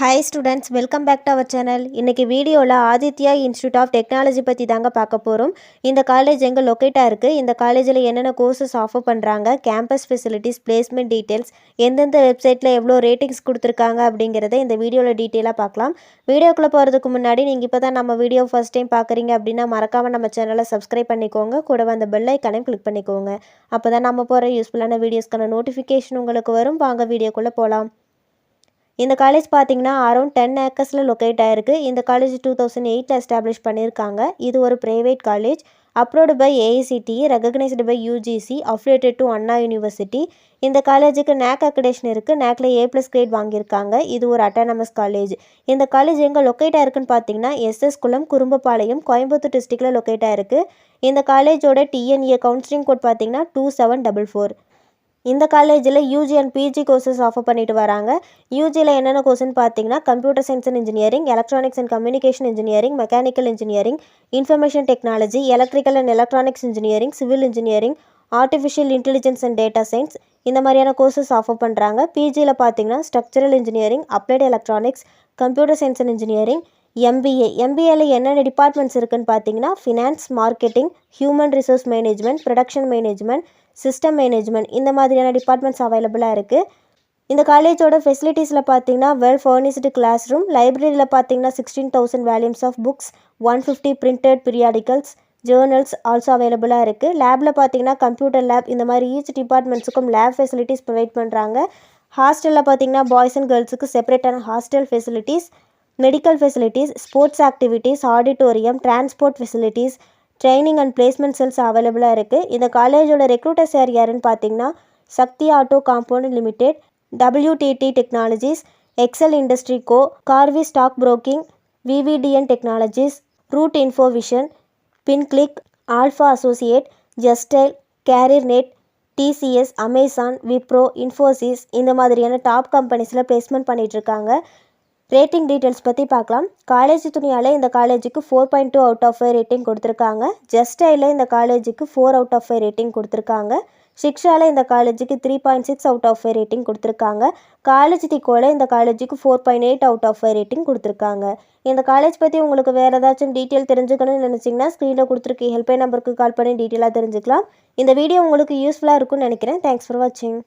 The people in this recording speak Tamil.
Hi students, welcome back to our channel. இன்னைக்கு வீடியோவில் ஆதித்யா இன்ஸ்டியூட் ஆஃப் டெக்னாலஜி பற்றி தாங்க பார்க்க போகிறோம். இந்த காலேஜ் எங்கே லொக்கேட்டாக இருக்குது, இந்த காலேஜில் என்னென்ன கோர்சஸ் ஆஃபர் பண்ணுறாங்க, கேம்பஸ் ஃபெசிலிட்டிஸ், பிளேஸ்மெண்ட் டீட்டெயில்ஸ், எந்தெந்த வெப்சைட்டில் எவ்வளோ ரேட்டிங்ஸ் கொடுத்துருக்காங்க அப்படிங்கிறத இந்த வீடியோவில் டீட்டெயிலாக பார்க்கலாம். வீடியோக்குள்ளே போகிறதுக்கு முன்னாடி நீங்கள் இப்போ தான் நம்ம வீடியோ ஃபஸ்ட் டைம் பார்க்குறீங்க அப்படின்னா மறக்காமல் நம்ம சேனலை சப்ஸ்கிரைப் பண்ணிக்கோங்க, கூட அந்த பெல் ஐக்கானையும் கிளிக் பண்ணிக்கோங்க. அப்போ தான் நம்ம போகிற யூஸ்ஃபுல்லான வீடியோஸ்க்கான நோட்டிஃபிகேஷன் உங்களுக்கு வரும். வாங்க வீடியோக்குள்ளே போகலாம். இந்த காலேஜ் பார்த்தீங்கன்னா அரௌண்ட் 10 ஏக்கர்ஸில் லொக்கேட் ஆகிருக்கு. இந்த காலேஜ் 2008 எஸ்டாப்ளிஷ் பண்ணியிருக்காங்க. இது ஒரு private college, approved by AICTE, recognised by UGC, affiliated to Anna university. இந்த காலேஜுக்கு NAC அக்ரிடேஷன் இருக்குது. NACல A+ கிரேட் வாங்கியிருக்காங்க. இது ஒரு அட்டானமஸ் காலேஜ். இந்த காலேஜ் எங்கே லொக்கேட் ஆகிருக்குன்னு பார்த்தீங்கன்னா SS குளம், குறும்பபாளையம், கோயம்புத்தூர் டிஸ்ட்ரிக்டில் லொக்கேட் ஆகிருக்கு. இந்த காலேஜோட TNA கவுன்சிலிங் கோட் பார்த்தீங்கன்னா 2744. இந்த காலேஜில் UG and PG courses offer பண்ணிட்டு வராங்க. யூஜியில் என்னென்ன கோர்ஸ்னு பார்த்தீங்கன்னா computer science and engineering, electronics and communication engineering, mechanical engineering, information technology, electrical and electronics engineering, civil engineering, artificial intelligence and data science, இந்த மாதிரியான கோர்சஸ் ஆஃபர் பண்ணுறாங்க. பிஜியில் பார்த்தீங்கன்னா structural engineering, applied electronics, computer science and engineering, எம்பிஏல என்னென்ன டிபார்ட்மெண்ட்ஸ் இருக்குன்னு பார்த்தீங்கன்னா finance, marketing, human resource management, production management, system management, இந்த மாதிரியான டிபார்ட்மெண்ட்ஸ் அவைலபிளாக இருக்குது. இந்த காலேஜோட ஃபெசிலிட்டிஸில் பார்த்தீங்கன்னா வெல் ஃபர்னிஷ்டு கிளாஸ் ரூம், லைப்ரரியில் பார்த்தீங்கன்னா 16,000 volumes of books, 150 printed periodicals, journals also அவைலபிளாக இருக்குது. லேபில் பார்த்தீங்கன்னா கம்ப்யூட்டர் லேப், இந்த மாதிரி ஈச் டிபார்ட்மெண்ட்ஸுக்கும் லேப் ஃபெசிலிட்டிஸ் ப்ரொவைட் பண்ணுறாங்க. ஹாஸ்டலில் பார்த்தீங்கன்னா பாய்ஸ் அண்ட் கேர்ள்ஸுக்கு செப்பரேட்டான hostel facilities, medical facilities, sports activities, auditorium, transport facilities, training and placement cells அவைலபிளாக இருக்குது. இந்த காலேஜோட ரெக்ரூட்டர்ஸ் யாருன்னு பார்த்தீங்கன்னா Sakthi auto compound limited, WTT technologies, Excel industry co, Karvy stock broking, VVDN technologies, root infovision, pinclick, alpha associate, ஜஸ்டைல், career net, TCS, Amazon, Wipro, Infosys, இந்த மாதிரியான டாப் கம்பெனிஸில் பிளேஸ்மெண்ட் பண்ணிகிட்ருக்காங்க. ரேட்டிங் டீட்டெயில்ஸ் பற்றி பார்க்கலாம். காலேஜ் துணியால் இந்த காலேஜுக்கு 4.2 அவுட் ஆஃப் 5 ரேட்டிங் கொடுத்துருக்காங்க. ஜஸ்டைல இந்த காலேஜுக்கு 4 அவுட் ஆஃப் 5 ரேட்டிங் கொடுத்துருக்காங்க. சிக்ஷாவில் இந்த காலேஜுக்கு 3.6 அவுட் ஆஃப் 5 ரேட்டிங் கொடுத்துருக்காங்க. காலேஜ் திக்கோவில் இந்த காலேஜுக்கு 4.8 அவுட் ஆஃப் 5 ரேட்டிங் கொடுத்துருக்காங்க. இந்த காலேஜ் பற்றி உங்களுக்கு வேறு ஏதாச்சும் டீட்டெயில் தெரிஞ்சுக்கணும்னு நினச்சிங்கன்னா ஸ்க்ரீனில் கொடுத்துருக்க ஹெல்ப்லைன் நம்பருக்கு கால் பண்ணி டீட்டெயிலாக தெரிஞ்சுக்கலாம். இந்த வீடியோ உங்களுக்கு யூஸ்ஃபுல்லாக இருக்கும்னு நினைக்கிறேன். தேங்க்ஸ் ஃபார் வாட்சிங்.